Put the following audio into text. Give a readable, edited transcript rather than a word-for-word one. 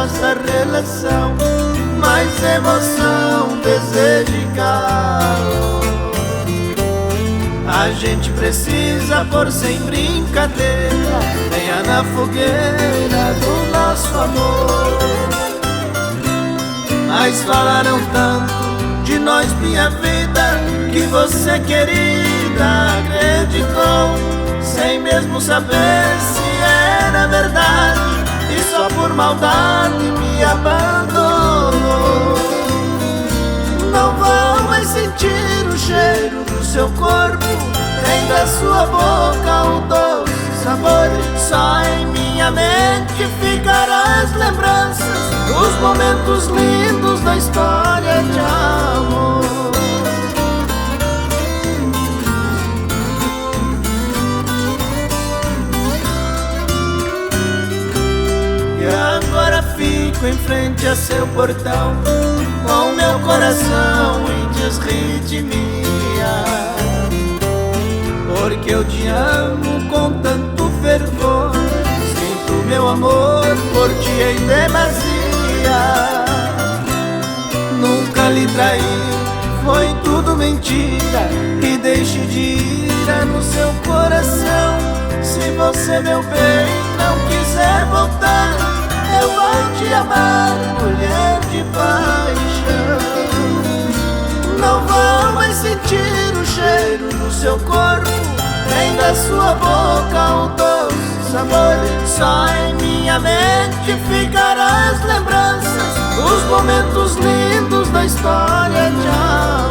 nossa relação, mais emoção, desejo e calor. A gente precisa pôr sem brincadeira lenha na fogueira do nosso amor. Mas falaram tanto de nós, minha vida, que você, querida, acreditou, sem mesmo saber se era verdade, e só por maldade me abandonou. Não vou mais sentir o cheiro do seu corpo, nem da sua boca o doce sabor. Só em minha mente ficarão as lembranças dos momentos lindos da história de amor. E agora fico em frente a seu portão, com meu coração em desritmia, porque eu te amo com tanto fervor, sinto meu amor por ti em demasia. Nunca lhe traí, foi tudo mentira, e deixe de ira no seu coração. Se você, meu bem, não quiser voltar, eu vou te amar, mulher de paixão. Não vou mais sentir o cheiro do seu corpo, nem da sua boca o doce sabor. Só em minha mente ficarão as lembranças dos momentos lindos da história de amor.